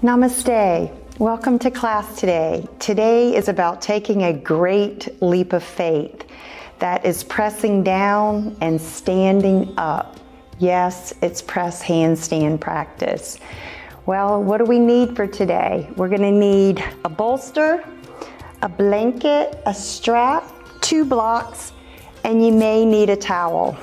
Namaste. Welcome to class today. Today is about taking a great leap of faith that is pressing down and standing up. Yes, it's press handstand practice. Well, what do we need for today? We're going to need a bolster, a blanket, a strap, 2 blocks, and you may need a towel.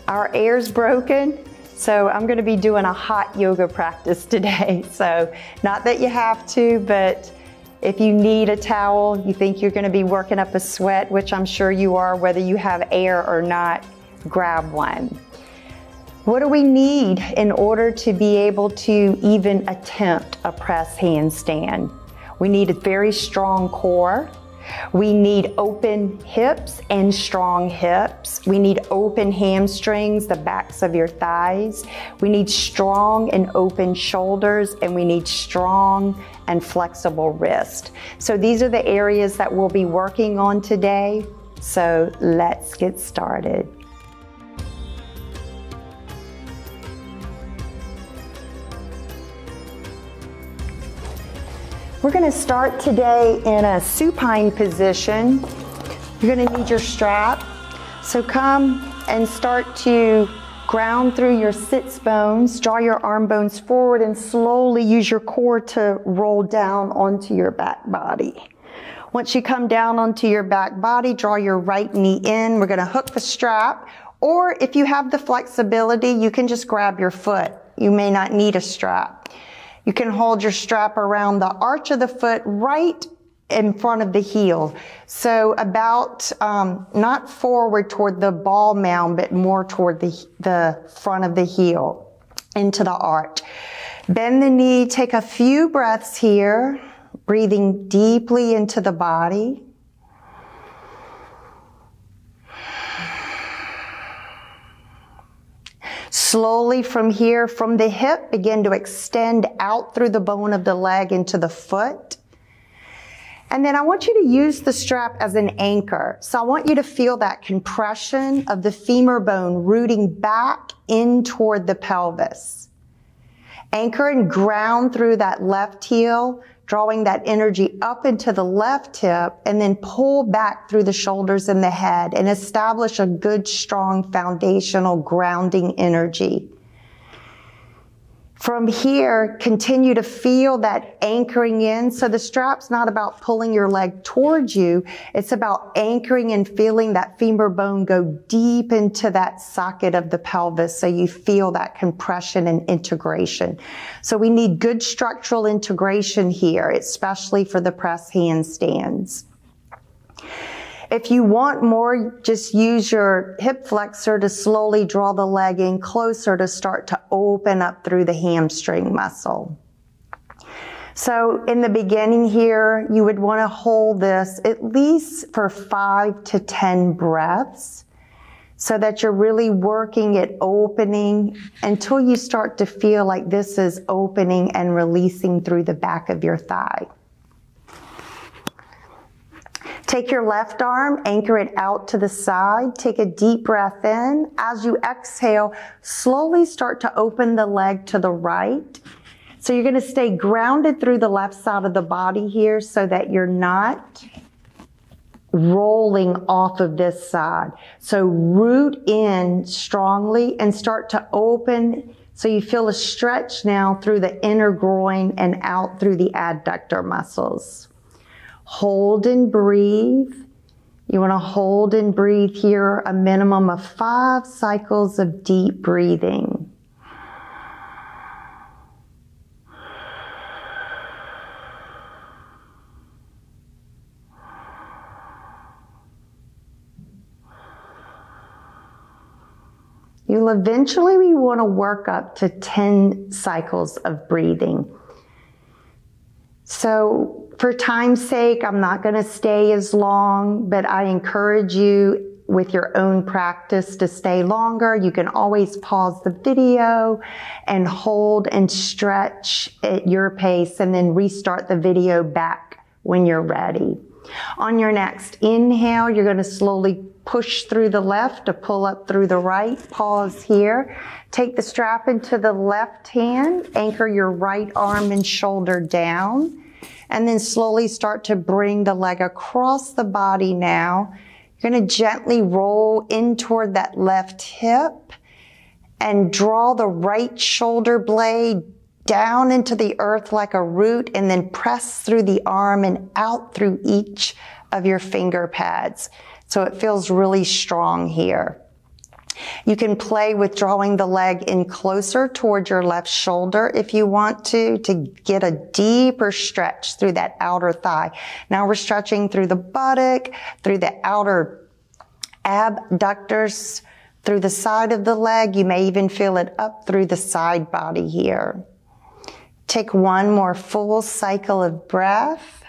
Our air's broken, so I'm going to be doing a hot yoga practice today. So not that you have to, but if you need a towel, you think you're going to be working up a sweat, which I'm sure you are, whether you have air or not, grab one. What do we need in order to be able to even attempt a press handstand? We need a very strong core. We need open hips and strong hips. We need open hamstrings, the backs of your thighs. We need strong and open shoulders, and we need strong and flexible wrist. So these are the areas that we'll be working on today. So let's get started. We're going to start today in a supine position. You're going to need your strap. So come and start to ground through your sits bones. Draw your arm bones forward and slowly use your core to roll down onto your back body. Once you come down onto your back body, draw your right knee in. We're going to hook the strap. Or if you have the flexibility, you can just grab your foot. You may not need a strap. You can hold your strap around the arch of the foot right in front of the heel. So about, not forward toward the ball mound, but more toward the front of the heel into the arch. Bend the knee, take a few breaths here, breathing deeply into the body. Slowly from here, from the hip, begin to extend out through the bone of the leg into the foot. And then I want you to use the strap as an anchor. So I want you to feel that compression of the femur bone rooting back in toward the pelvis. Anchor and ground through that left heel, drawing that energy up into the left hip, and then pull back through the shoulders and the head and establish a good, strong, foundational grounding energy. From here, continue to feel that anchoring in. So the strap's not about pulling your leg towards you. It's about anchoring and feeling that femur bone go deep into that socket of the pelvis so you feel that compression and integration. So we need good structural integration here, especially for the press handstands. If you want more, just use your hip flexor to slowly draw the leg in closer to start to open up through the hamstring muscle. So in the beginning here, you would want to hold this at least for 5 to 10 breaths so that you're really working it opening until you start to feel like this is opening and releasing through the back of your thigh. Take your left arm, anchor it out to the side. Take a deep breath in. As you exhale, slowly start to open the leg to the right. So you're going to stay grounded through the left side of the body here so that you're not rolling off of this side. So root in strongly and start to open so you feel a stretch now through the inner groin and out through the adductor muscles. Hold and breathe. You want to hold and breathe here a minimum of 5 cycles of deep breathing. You'll eventually want to work up to 10 cycles of breathing. So for time's sake, I'm not going to stay as long, but I encourage you with your own practice to stay longer. You can always pause the video and hold and stretch at your pace and then restart the video back when you're ready. On your next inhale, you're going to slowly push through the left to pull up through the right. Pause here. Take the strap into the left hand. Anchor your right arm and shoulder down. And then slowly start to bring the leg across the body now. You're going to gently roll in toward that left hip and draw the right shoulder blade down into the earth like a root, and then press through the arm and out through each of your finger pads. So it feels really strong here. You can play with drawing the leg in closer toward your left shoulder if you want to get a deeper stretch through that outer thigh. Now we're stretching through the buttock, through the outer abductors, through the side of the leg. You may even feel it up through the side body here. Take one more full cycle of breath.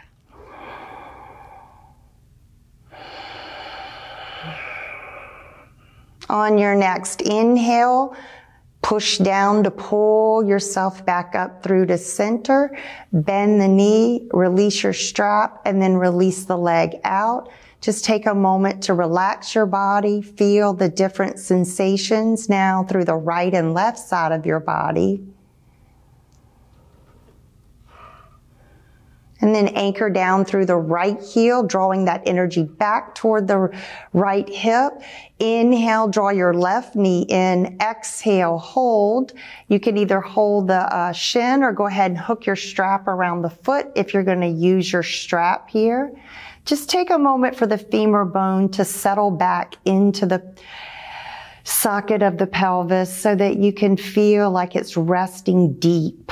On your next inhale, push down to pull yourself back up through to center. Bend the knee, release your strap, and then release the leg out. Just take a moment to relax your body. Feel the different sensations now through the right and left side of your body. And then anchor down through the right heel, drawing that energy back toward the right hip. Inhale, draw your left knee in. Exhale, hold. You can either hold the shin or go ahead and hook your strap around the foot if you're going to use your strap here. Just take a moment for the femur bone to settle back into the socket of the pelvis so that you can feel like it's resting deep.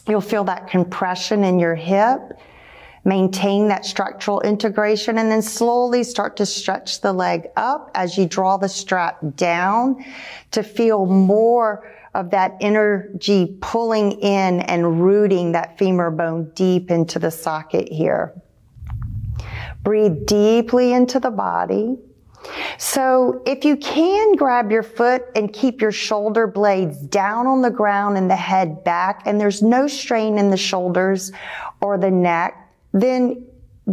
You'll feel that compression in your hip. Maintain that structural integration and then slowly start to stretch the leg up as you draw the strap down to feel more of that energy pulling in and rooting that femur bone deep into the socket here. Breathe deeply into the body. So if you can, grab your foot and keep your shoulder blades down on the ground and the head back, and there's no strain in the shoulders or the neck, then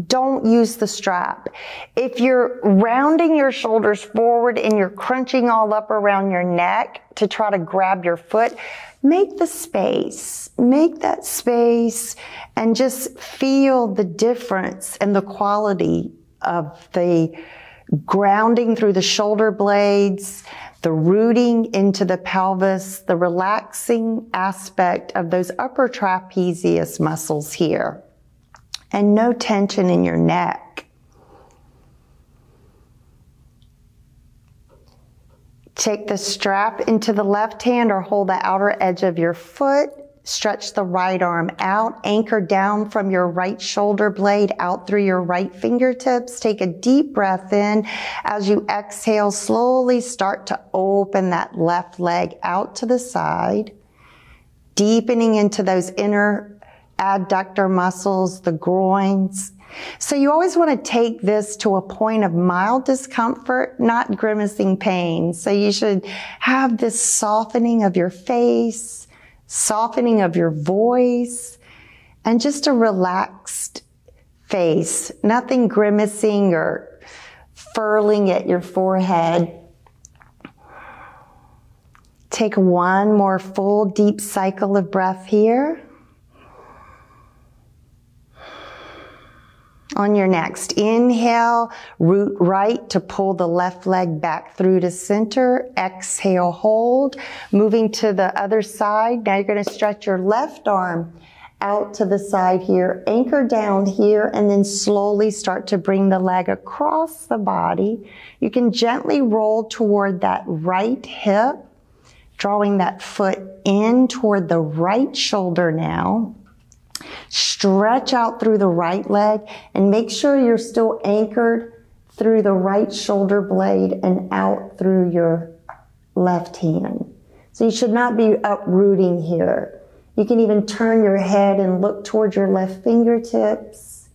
don't use the strap. If you're rounding your shoulders forward and you're crunching all up around your neck to try to grab your foot, make the space. Make that space and just feel the difference and the quality of the grounding through the shoulder blades, the rooting into the pelvis, the relaxing aspect of those upper trapezius muscles here, and no tension in your neck. Take the strap into the left hand or hold the outer edge of your foot. Stretch the right arm out, anchor down from your right shoulder blade out through your right fingertips. Take a deep breath in. As you exhale, slowly start to open that left leg out to the side, deepening into those inner adductor muscles, the groins. So you always want to take this to a point of mild discomfort, not grimacing pain. So you should have this softening of your face, softening of your voice, and just a relaxed face. Nothing grimacing or furling at your forehead. Take one more full deep cycle of breath here. On your next inhale, root right to pull the left leg back through to center. Exhale, hold. Moving to the other side. Now you're going to stretch your left arm out to the side here. Anchor down here and then slowly start to bring the leg across the body. You can gently roll toward that right hip, drawing that foot in toward the right shoulder now. Stretch out through the right leg and make sure you're still anchored through the right shoulder blade and out through your left hand. So you should not be uprooting here. You can even turn your head and look towards your left fingertips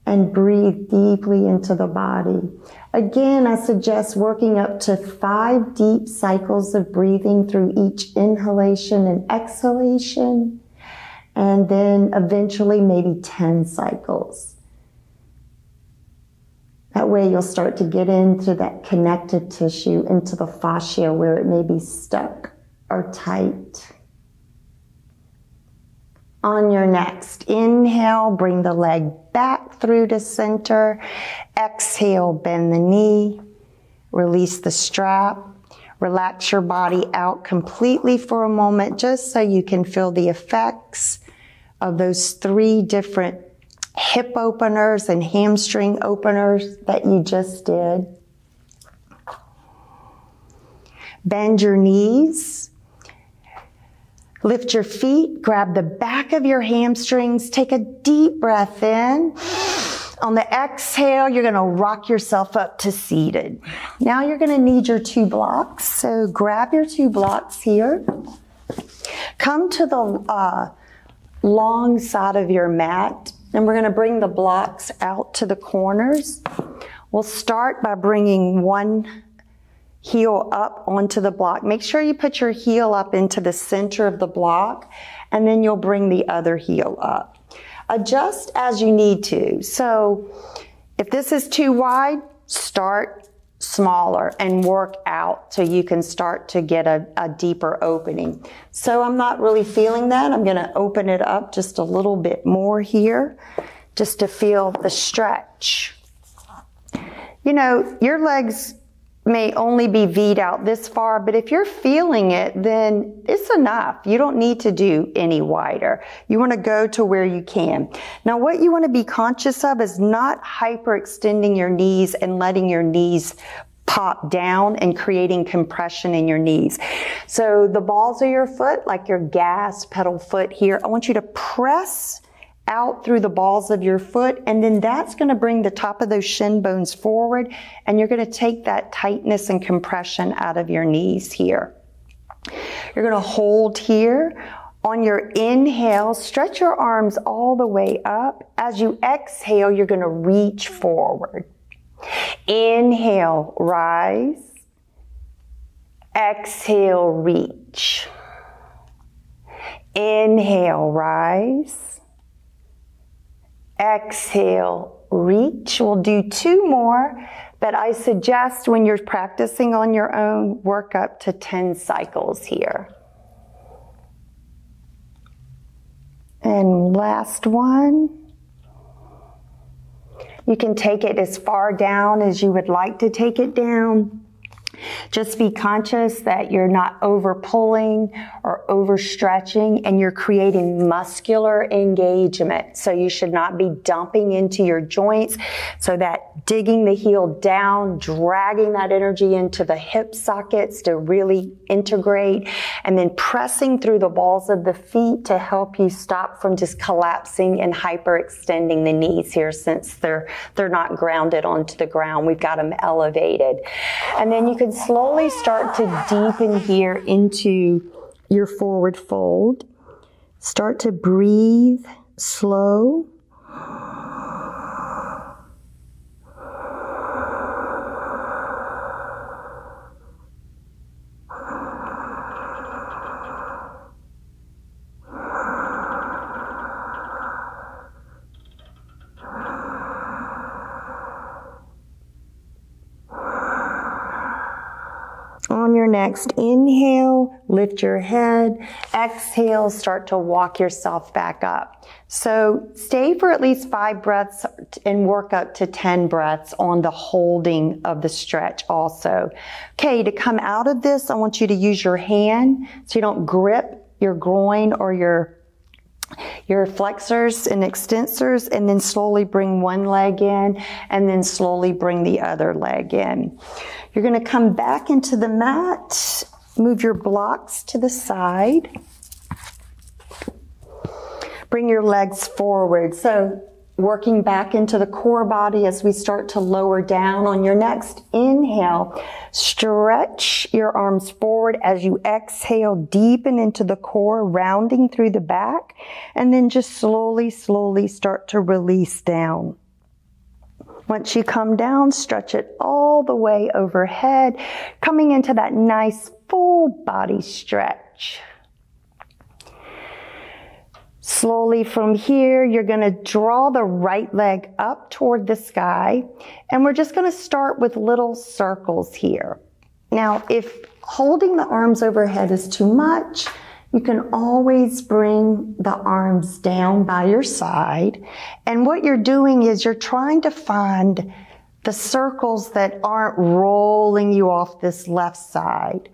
and breathe deeply into the body. Again, I suggest working up to 5 deep cycles of breathing through each inhalation and exhalation. and then eventually maybe 10 cycles. That way you'll start to get into that connective tissue, into the fascia where it may be stuck or tight. On your next inhale, bring the leg back through to center. Exhale, bend the knee. Release the strap. Relax your body out completely for a moment just so you can feel the effects of those 3 different hip openers and hamstring openers that you just did. Bend your knees. Lift your feet. Grab the back of your hamstrings. Take a deep breath in. On the exhale, you're going to rock yourself up to seated. Now you're going to need your 2 blocks. So grab your 2 blocks here. Come to the long side of your mat. And we're going to bring the blocks out to the corners. We'll start by bringing one heel up onto the block. Make sure you put your heel up into the center of the block, and then you'll bring the other heel up. Adjust as you need to. So if this is too wide, start smaller and work out so you can start to get a deeper opening. So I'm not really feeling that. I'm going to open it up just a little bit more here just to feel the stretch. You know, your legs may only be V'd out this far, but if you're feeling it, then it's enough. You don't need to do any wider. You want to go to where you can. Now, what you want to be conscious of is not hyperextending your knees and letting your knees pop down and creating compression in your knees. So the balls of your foot, like your gas pedal foot here, I want you to press out through the balls of your foot, and then that's going to bring the top of those shin bones forward, and you're going to take that tightness and compression out of your knees here. You're going to hold here. On your inhale, stretch your arms all the way up. As you exhale, you're going to reach forward. Inhale, rise. Exhale, reach. Inhale, rise. Exhale, reach. We'll do 2 more, but I suggest when you're practicing on your own, work up to 10 cycles here. And last one. You can take it as far down as you would like to take it down. Just be conscious that you're not over pulling or overstretching, and you're creating muscular engagement. So you should not be dumping into your joints, so that digging the heel down, dragging that energy into the hip sockets to really integrate, and then pressing through the balls of the feet to help you stop from just collapsing and hyperextending the knees here, since they're not grounded onto the ground. We've got them elevated. And then you can slowly start to deepen here into your forward fold. Start to breathe slow. On your next inhale, lift your head. Exhale, start to walk yourself back up. So stay for at least 5 breaths and work up to 10 breaths on the holding of the stretch also. Okay, to come out of this, I want you to use your hand so you don't grip your groin or your flexors and extensors, and then slowly bring one leg in, and then slowly bring the other leg in. You're going to come back into the mat, move your blocks to the side. Bring your legs forward. So working back into the core body as we start to lower down. On your next inhale, stretch your arms forward. As you exhale, deepen into the core, rounding through the back, and then just slowly start to release down. Once you come down, stretch it all the way overhead, coming into that nice full body stretch. Slowly from here, you're going to draw the right leg up toward the sky, and we're just going to start with little circles here. Now, if holding the arms overhead is too much, you can always bring the arms down by your side, and what you're doing is you're trying to find the circles that aren't rolling you off this left side.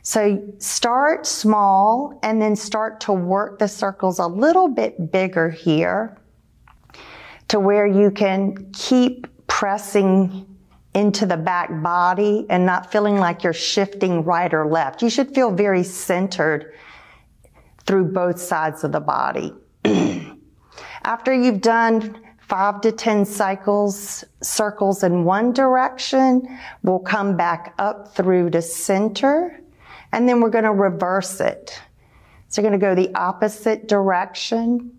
So start small and then start to work the circles a little bit bigger here to where you can keep pressing into the back body and not feeling like you're shifting right or left. You should feel very centered through both sides of the body. After you've done 5 to 10 circles in one direction, we'll come back up through to center. And then we're going to reverse it. So you're going to go the opposite direction.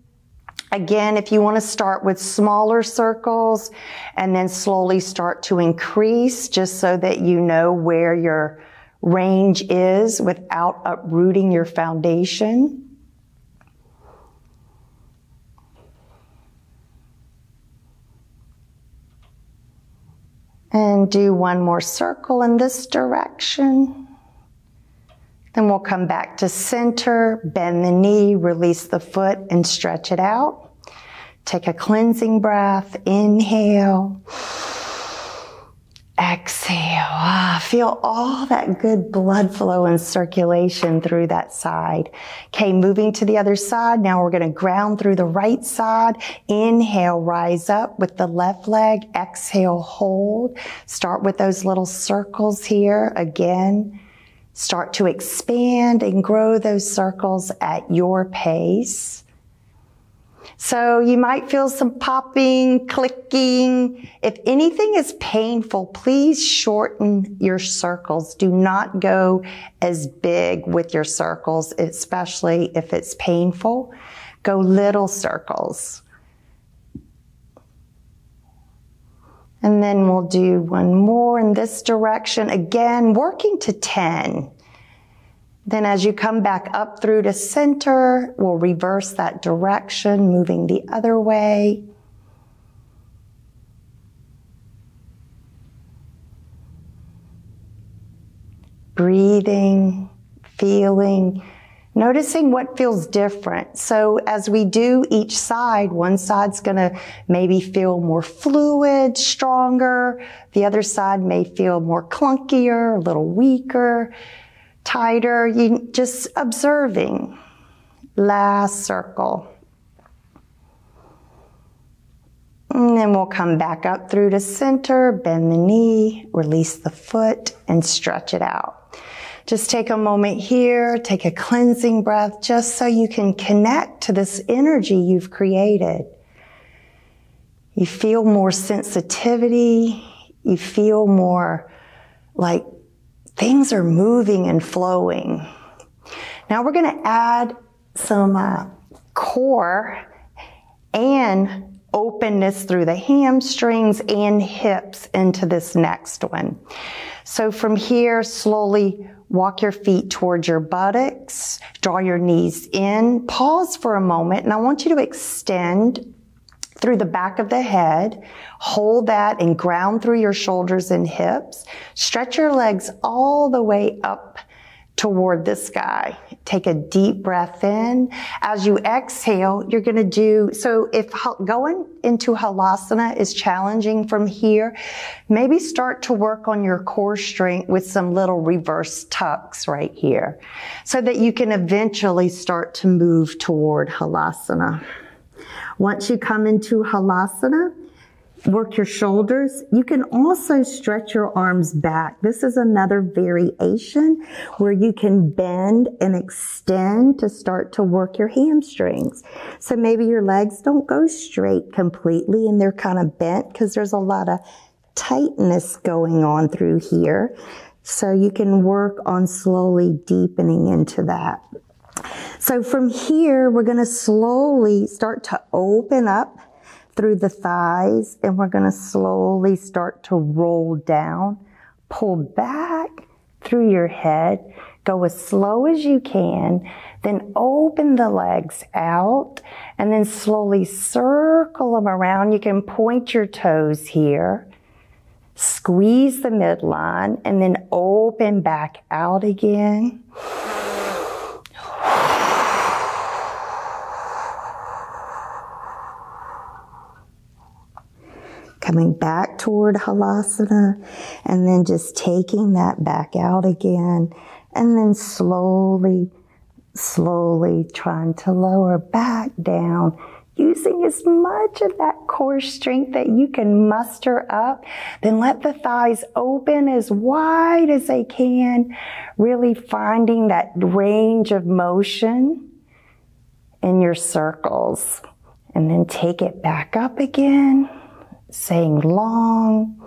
Again, if you want to start with smaller circles and then slowly start to increase just so that you know where your range is without uprooting your foundation. And do one more circle in this direction. Then we'll come back to center, bend the knee, release the foot, and stretch it out. Take a cleansing breath. Inhale. Exhale. Feel all that good blood flow and circulation through that side. Okay, moving to the other side. Now we're going to ground through the right side. Inhale, rise up with the left leg. Exhale, hold. Start with those little circles here. Again. Start to expand and grow those circles at your pace. So you might feel some popping, clicking. If anything is painful, please shorten your circles. Do not go as big with your circles, especially if it's painful. Go little circles. And then we'll do one more in this direction. Again, working to 10. Then as you come back up through to center, we'll reverse that direction, moving the other way. Breathing, feeling, noticing what feels different. So as we do each side, one side's gonna maybe feel more fluid, stronger. The other side may feel more clunkier, a little weaker, tighter. You just observing. Last circle. And then we'll come back up through to center, bend the knee, release the foot, and stretch it out. Just take a moment here, take a cleansing breath, just so you can connect to this energy you've created. You feel more sensitivity. You feel more like things are moving and flowing. Now we're going to add some core and openness through the hamstrings and hips into this next one. So from here, slowly walk your feet towards your buttocks, draw your knees in, pause for a moment, and I want you to extend through the back of the head. Hold that and ground through your shoulders and hips. Stretch your legs all the way up toward the sky. Take a deep breath in. As you exhale, you're going to do, so if going into Halasana is challenging from here, maybe start to work on your core strength with some little reverse tucks right here so that you can eventually start to move toward Halasana. Once you come into Halasana, work your shoulders. You can also stretch your arms back. This is another variation where you can bend and extend to start to work your hamstrings. So maybe your legs don't go straight completely and they're kind of bent because there's a lot of tightness going on through here. So you can work on slowly deepening into that. So from here, we're going to slowly start to open up through the thighs, and we're going to slowly start to roll down, pull back through your head, Go as slow as you can, then open the legs out, and then slowly circle them around. You can point your toes here, squeeze the midline, and then open back out again. Coming back toward Halasana, and then just taking that back out again, and then slowly, slowly trying to lower back down, using as much of that core strength that you can muster up. Then let the thighs open as wide as they can, really finding that range of motion in your circles. And then take it back up again, saying long.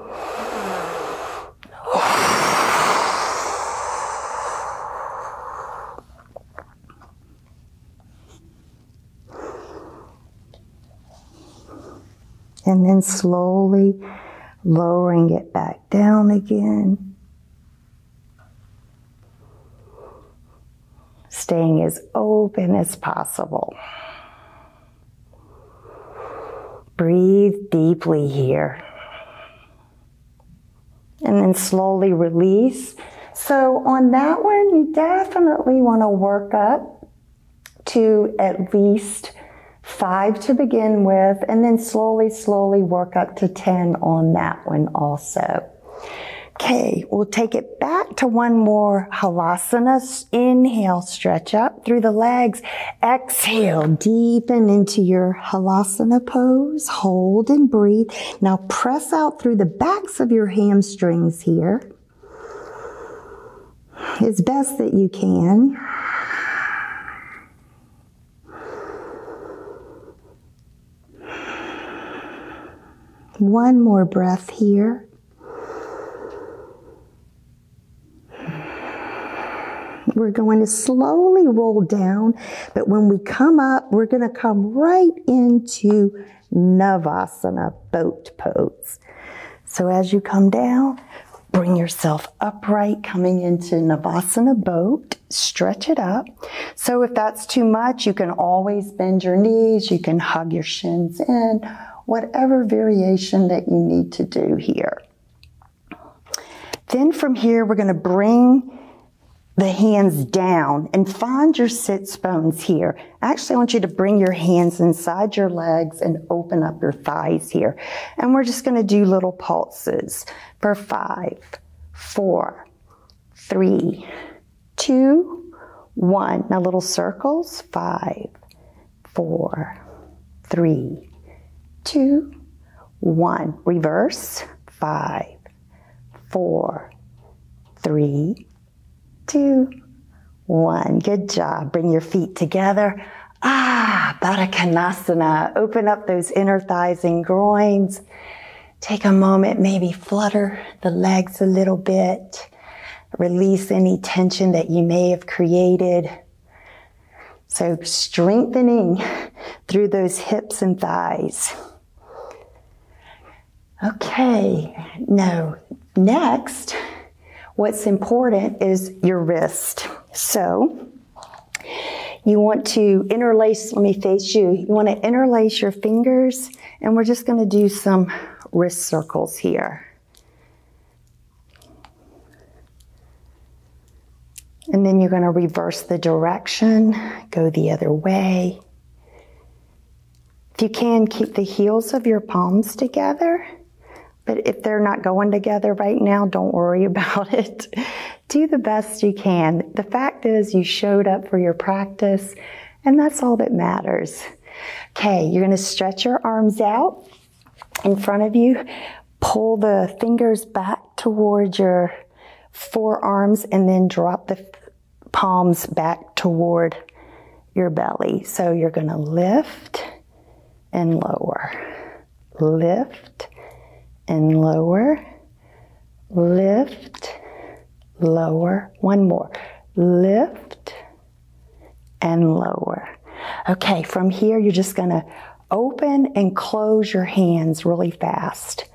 And then slowly lowering it back down again. Staying as open as possible. Breathe deeply here. And then slowly release. So on that one, you definitely want to work up to at least 5 to begin with, and then slowly, slowly work up to 10 on that one also. Okay, we'll take it back to one more Halasana. Inhale, stretch up through the legs. Exhale, deepen into your Halasana pose. Hold and breathe. Now press out through the backs of your hamstrings here as best that you can. One more breath here. We're going to slowly roll down, but when we come up, we're going to come right into Navasana, boat pose. So as you come down, bring yourself upright, coming into Navasana boat. Stretch it up. So if that's too much, you can always bend your knees. You can hug your shins in. Whatever variation that you need to do here. Then from here, we're going to bring the hands down and find your sits bones here. Actually, I want you to bring your hands inside your legs and open up your thighs here. And we're just going to do little pulses for 5, 4, 3, 2, 1. Now little circles, 5, 4, 3, 2, 1. Reverse. 5, 4, 3, 2, 1. Good job. Bring your feet together. Badakanasana. Open up those inner thighs and groins. Take a moment, maybe flutter the legs a little bit. Release any tension that you may have created. So strengthening through those hips and thighs. Okay, now next, what's important is your wrist. So you want to interlace, let me face you, you want to interlace your fingers, and we're just going to do some wrist circles here. And then you're going to reverse the direction, go the other way. If you can, keep the heels of your palms together. But if they're not going together right now, don't worry about it. Do the best you can. The fact is you showed up for your practice, and that's all that matters. Okay, you're going to stretch your arms out in front of you. Pull the fingers back towards your forearms, and then drop the palms back toward your belly. So you're going to lift and lower. Lift and lower, lift, lower. One more, lift and lower. Okay, from here you're just gonna open and close your hands really fast.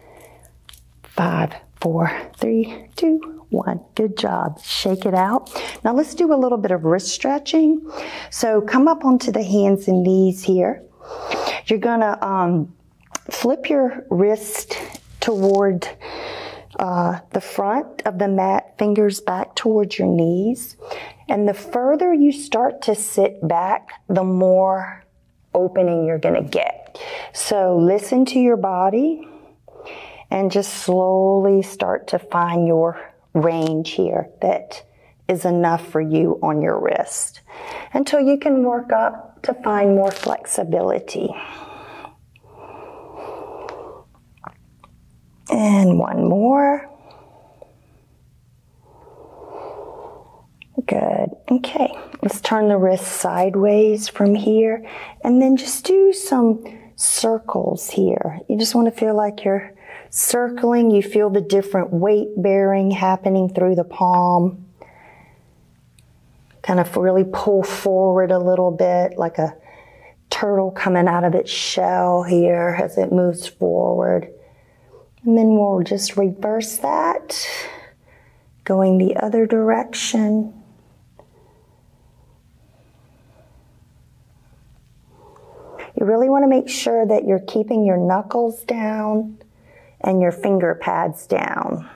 5, 4, 3, 2, 1. Good job. Shake it out. Now let's do a little bit of wrist stretching. So come up onto the hands and knees here. You're gonna flip your wrist toward the front of the mat, fingers back towards your knees. And the further you start to sit back, the more opening you're gonna get. So listen to your body and just slowly start to find your range here that is enough for you on your wrist until you can work up to find more flexibility. And one more. Good. Okay, let's turn the wrist sideways from here and then just do some circles here. You just want to feel like you're circling. You feel the different weight bearing happening through the palm. Kind of really pull forward a little bit like a turtle coming out of its shell here as it moves forward. And then we'll just reverse that, going the other direction. You really want to make sure that you're keeping your knuckles down and your finger pads down.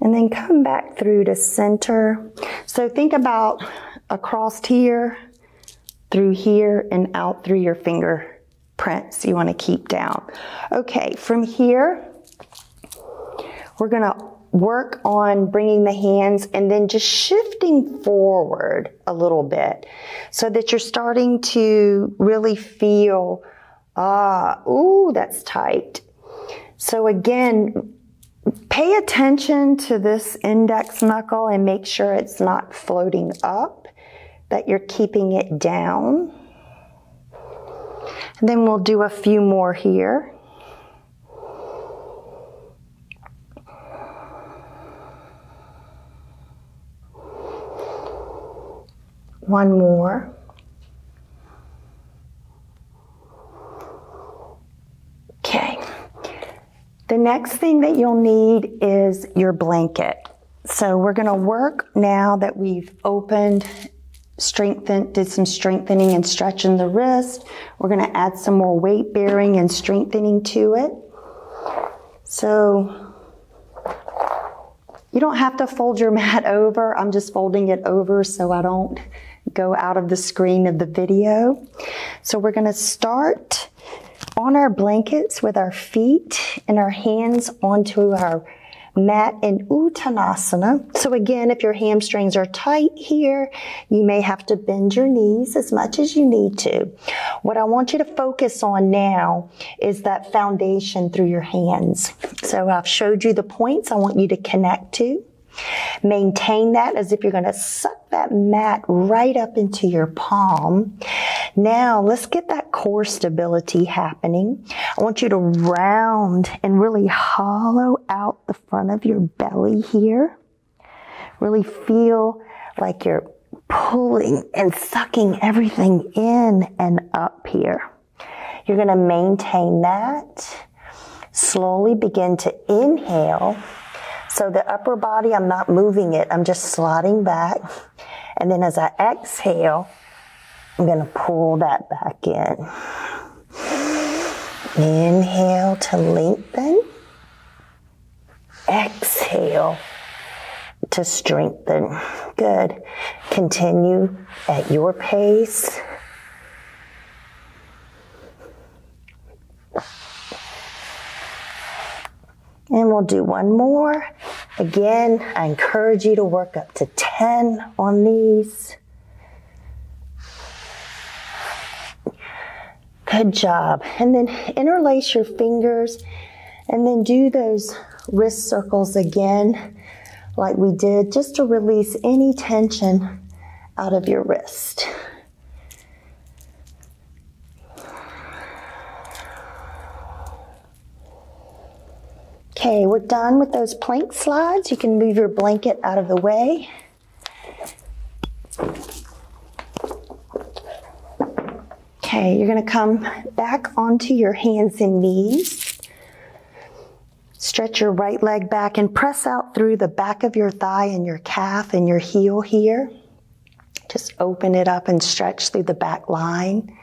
And then come back through to center. So think about across here, through here, and out through your fingerprints you want to keep down. Okay, from here, we're going to work on bringing the hands and then just shifting forward a little bit so that you're starting to really feel, ooh, that's tight. So again, pay attention to this index knuckle and make sure it's not floating up, that you're keeping it down. And then we'll do a few more here. One more. Okay. The next thing that you'll need is your blanket. So we're going to work now that we've opened, strengthened, did some strengthening and stretching the wrist. We're going to add some more weight bearing and strengthening to it. So you don't have to fold your mat over. I'm just folding it over so I don't go out of the screen of the video. So we're going to start on our blankets with our feet and our hands onto our mat in Uttanasana. So again, if your hamstrings are tight here, you may have to bend your knees as much as you need to. What I want you to focus on now is that foundation through your hands. So I've showed you the points I want you to connect to. Maintain that as if you're going to suck that mat right up into your palm. Now let's get that core stability happening. I want you to round and really hollow out the front of your belly here. Really feel like you're pulling and sucking everything in and up here. You're going to maintain that. Slowly begin to inhale. So the upper body, I'm not moving it. I'm just sliding back. And then as I exhale, I'm going to pull that back in. Inhale to lengthen. Exhale to strengthen. Good. Continue at your pace. And we'll do one more. Again, I encourage you to work up to 10 on these. Good job. And then interlace your fingers and then do those wrist circles again like we did, just to release any tension out of your wrist. Okay, we're done with those plank slides. You can move your blanket out of the way. Okay, you're going to come back onto your hands and knees. Stretch stretch your right leg back and press out through the back of your thigh and your calf and your heel here. Just open it up and stretch through the back line.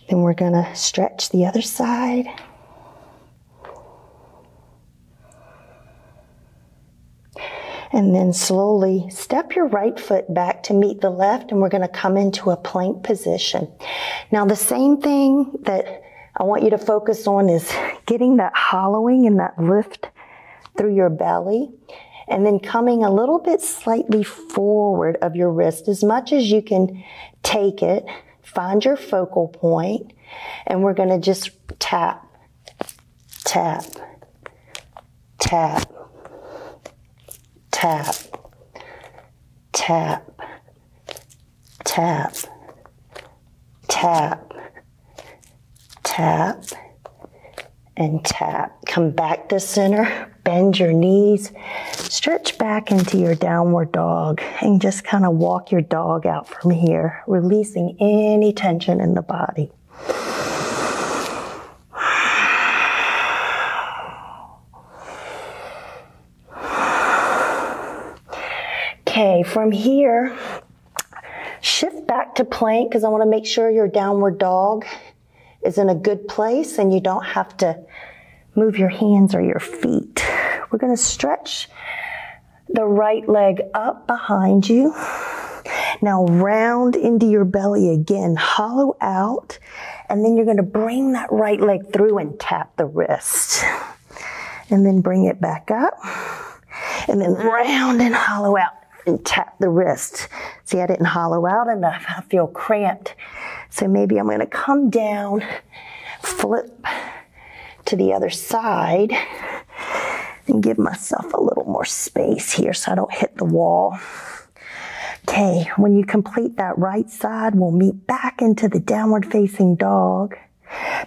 Then we're going to stretch the other side. And then slowly step your right foot back to meet the left, and we're going to come into a plank position. Now the same thing that I want you to focus on is getting that hollowing and that lift through your belly, and then coming a little bit slightly forward of your wrist as much as you can take it. Find your focal point, and we're going to just tap, tap, tap, tap, tap, tap, tap, tap, and tap. Come back to center, bend your knees, stretch back into your downward dog, and just kind of walk your dog out from here, releasing any tension in the body. Okay, from here, shift back to plank because I want to make sure your downward dog is in a good place and you don't have to move your hands or your feet. We're going to stretch the right leg up behind you. Now round into your belly again, hollow out, and then you're going to bring that right leg through and tap the wrist. And then bring it back up, and then round and hollow out and tap the wrist. See, I didn't hollow out enough. I feel cramped. So maybe I'm going to come down, flip to the other side, and give myself a little more space here so I don't hit the wall. Okay, when you complete that right side, we'll meet back into the downward facing dog.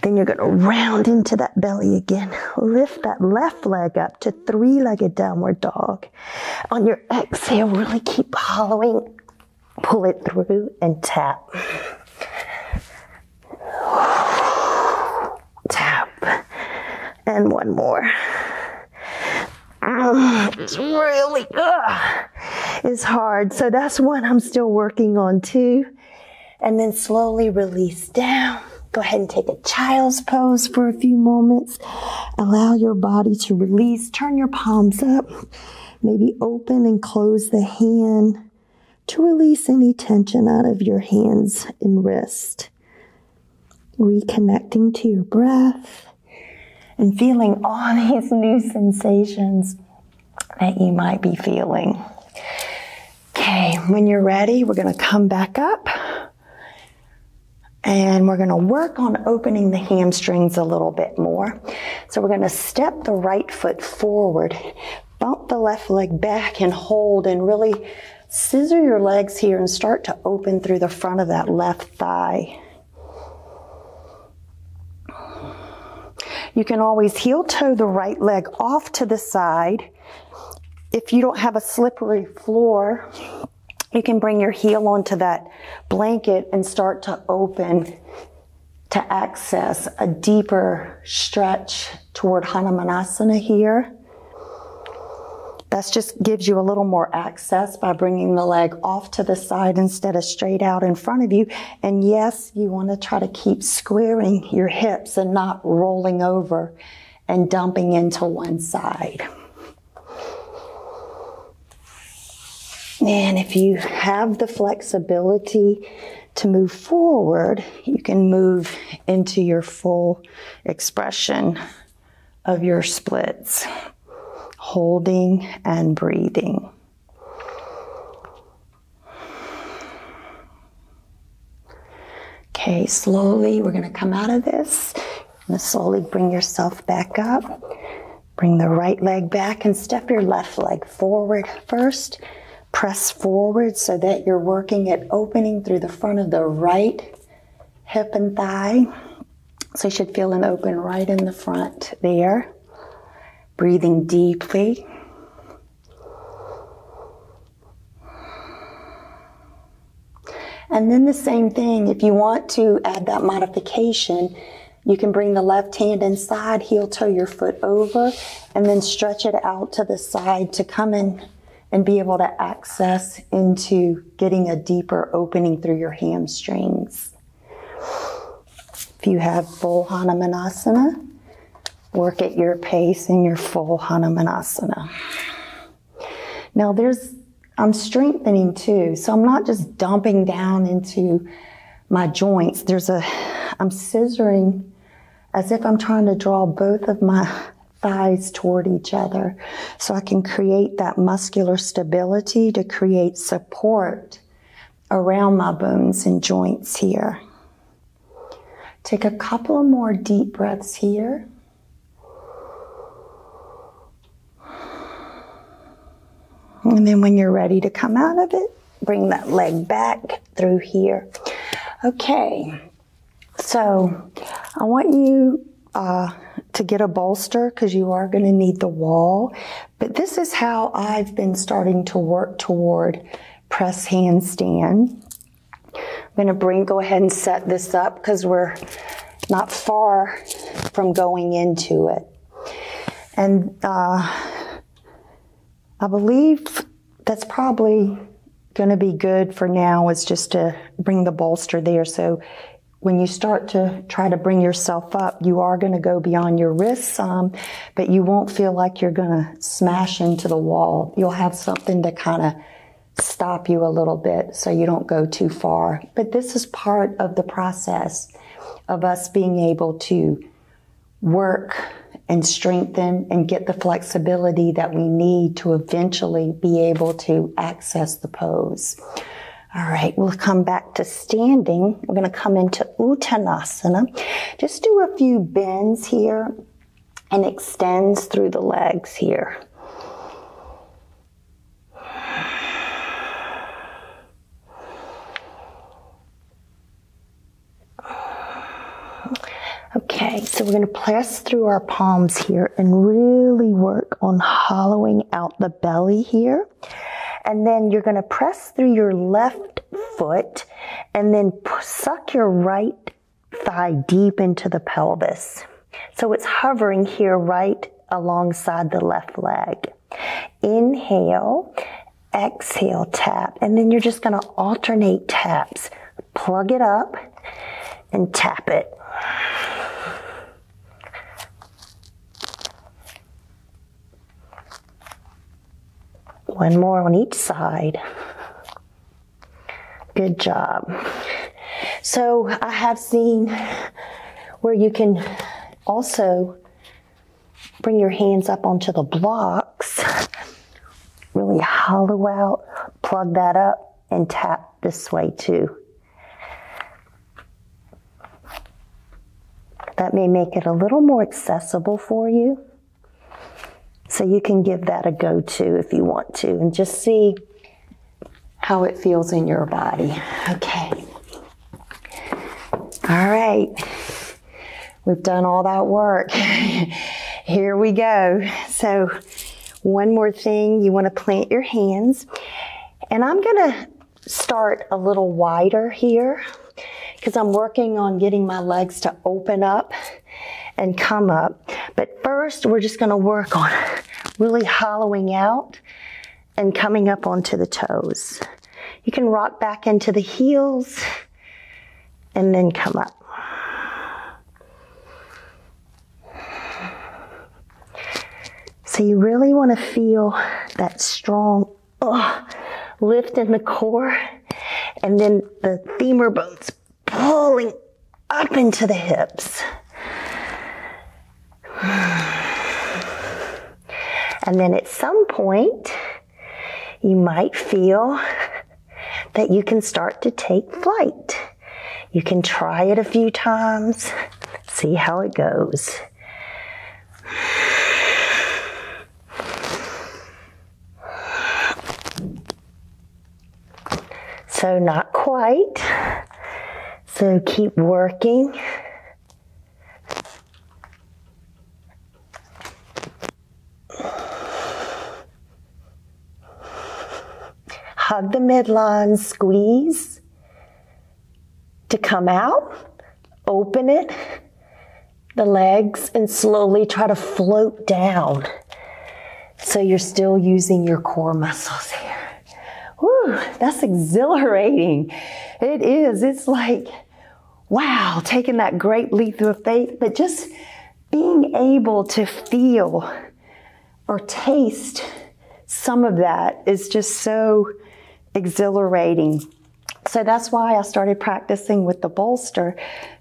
Then you're going to round into that belly again. Lift that left leg up to three-legged downward dog. On your exhale, really keep hollowing. Pull it through and tap. Tap. And one more. It's really, it's hard. So that's one I'm still working on too. And then slowly release down. Go ahead and take a child's pose for a few moments. Allow your body to release. Turn your palms up. Maybe open and close the hand to release any tension out of your hands and wrist. Reconnecting to your breath and feeling all these new sensations that you might be feeling. Okay, when you're ready, we're going to come back up. And we're going to work on opening the hamstrings a little bit more. So we're going to step the right foot forward, bump the left leg back and hold, and really scissor your legs here and start to open through the front of that left thigh. You can always heel toe the right leg off to the side. If you don't have a slippery floor, you can bring your heel onto that blanket and start to open to access a deeper stretch toward Badakanasana here. That just gives you a little more access by bringing the leg off to the side instead of straight out in front of you. And yes, you want to try to keep squaring your hips and not rolling over and dumping into one side. And if you have the flexibility to move forward, you can move into your full expression of your splits, holding and breathing. Okay, slowly we're going to come out of this. You're going to slowly bring yourself back up. Bring the right leg back and step your left leg forward first. Press forward so that you're working at opening through the front of the right hip and thigh. So you should feel an open right in the front there. Breathing deeply. And then the same thing, if you want to add that modification, You can bring the left hand inside, heel toe your foot over, and then stretch it out to the side to come in and be able to access into getting a deeper opening through your hamstrings. If you have full Hanumanasana, work at your pace in your full Hanumanasana. Now I'm strengthening too, so I'm not just dumping down into my joints. I'm scissoring as if I'm trying to draw both of my thighs toward each other so I can create that muscular stability to create support around my bones and joints here. Take a couple of more deep breaths here. And then when you're ready to come out of it, bring that leg back through here. Okay, so I want you to get a bolster because you are going to need the wall. But this is how I've been starting to work toward press handstand. I'm going to go ahead and set this up because we're not far from going into it. And I believe that's probably going to be good for now, is just to bring the bolster there. So when you start to try to bring yourself up, you are going to go beyond your wrists some, but you won't feel like you're going to smash into the wall. You'll have something to kind of stop you a little bit so you don't go too far. But this is part of the process of us being able to work and strengthen and get the flexibility that we need to eventually be able to access the pose. All right, we'll come back to standing. We're going to come into Uttanasana. Just do a few bends here and extends through the legs here. Okay, so we're going to press through our palms here and really work on hollowing out the belly here. And then you're going to press through your left foot and then suck your right thigh deep into the pelvis. So it's hovering here right alongside the left leg. Inhale, exhale, tap. And then you're just going to alternate taps. Plug it up and tap it. One more on each side. Good job. So I have seen where you can also bring your hands up onto the blocks, really hollow out, plug that up, and tap this way too. That may make it a little more accessible for you. So you can give that a go too if you want to, and just see how it feels in your body. Okay. All right. We've done all that work. Here we go. So one more thing, you want to plant your hands. And I'm going to start a little wider here because I'm working on getting my legs to open up and come up. But first, we're just going to work on really hollowing out and coming up onto the toes. You can rock back into the heels and then come up. So you really want to feel that strong lift in the core, and then the femur bones pulling up into the hips. And then at some point, you might feel that you can start to take flight. You can try it a few times, see how it goes. So not quite. So keep working. Hug the midline, squeeze to come out, open it, the legs and slowly try to float down. So you're still using your core muscles here. Whew, that's exhilarating. It is. It's like, wow, taking that great leap of faith, but just being able to feel or taste some of that is just so exhilarating. So that's why I started practicing with the bolster,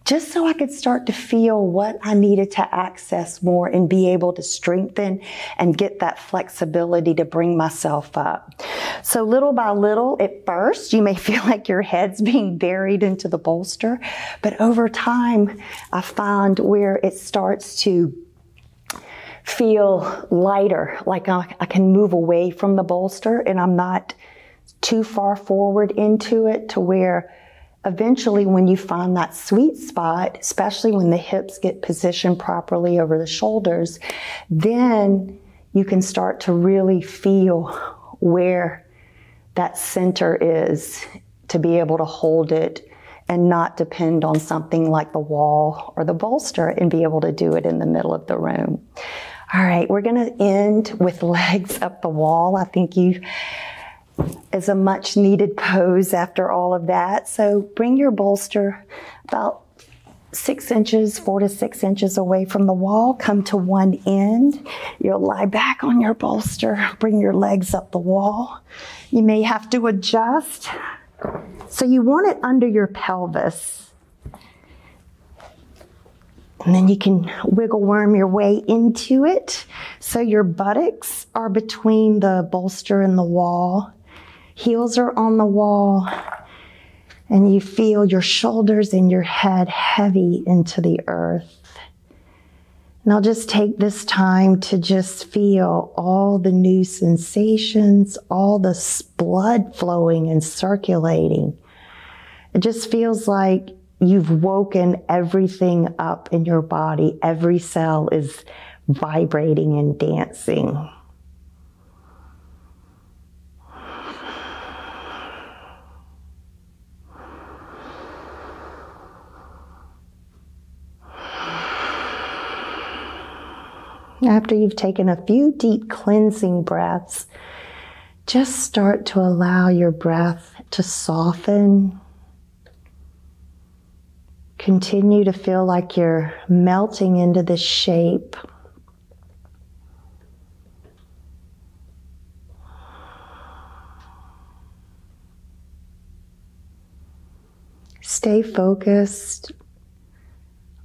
just so I could start to feel what I needed to access more and be able to strengthen and get that flexibility to bring myself up. So little by little, at first, you may feel like your head's being buried into the bolster, but over time, I find where it starts to feel lighter, like I can move away from the bolster and I'm not too far forward into it, to where eventually when you find that sweet spot, especially when the hips get positioned properly over the shoulders, then you can start to really feel where that center is, to be able to hold it and not depend on something like the wall or the bolster, and be able to do it in the middle of the room. All right, we're going to end with legs up the wall. I think is a much needed pose after all of that. So bring your bolster about 6 inches, 4 to 6 inches away from the wall. Come to one end. You'll lie back on your bolster. Bring your legs up the wall. You may have to adjust. So you want it under your pelvis. And then you can wiggle worm your way into it. So your buttocks are between the bolster and the wall. Heels are on the wall, and you feel your shoulders and your head heavy into the earth. And I'll just take this time to just feel all the new sensations, all the blood flowing and circulating. It just feels like you've woken everything up in your body. Every cell is vibrating and dancing. After you've taken a few deep cleansing breaths, just start to allow your breath to soften. Continue to feel like you're melting into this shape. Stay focused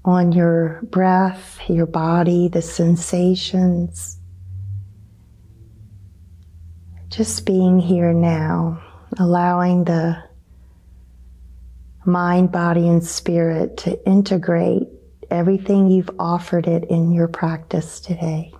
on your breath, your body, the sensations. Just being here now, allowing the mind, body, and spirit to integrate everything you've offered it in your practice today.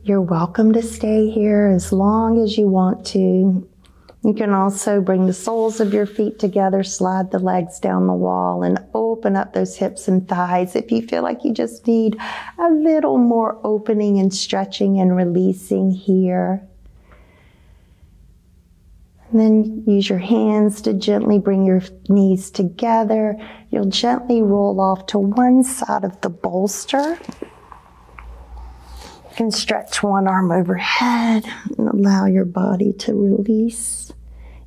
You're welcome to stay here as long as you want to. You can also bring the soles of your feet together, slide the legs down the wall, and open up those hips and thighs if you feel like you just need a little more opening and stretching and releasing here. And then use your hands to gently bring your knees together. You'll gently roll off to one side of the bolster. You can stretch one arm overhead and allow your body to release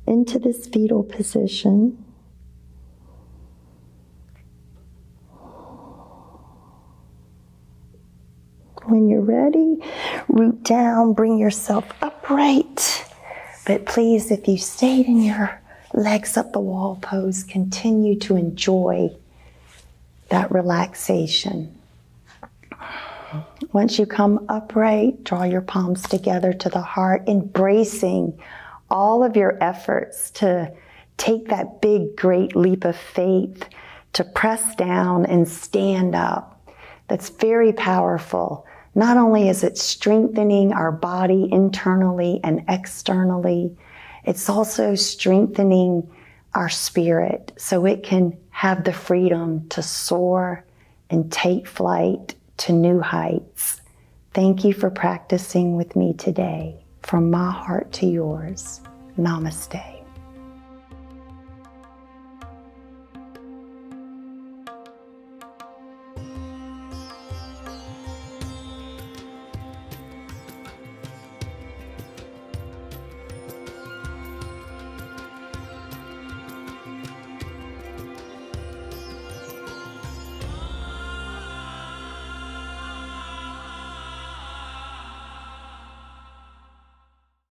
into this fetal position. When you're ready, root down, bring yourself upright. But please, if you stayed in your legs up the wall pose, continue to enjoy that relaxation. Once you come upright, draw your palms together to the heart, embracing all of your efforts to take that big, great leap of faith, to press down and stand up. that's very powerful. Not only is it strengthening our body internally and externally, it's also strengthening our spirit so it can have the freedom to soar and take flight to new heights. Thank you for practicing with me today. From my heart to yours, namaste.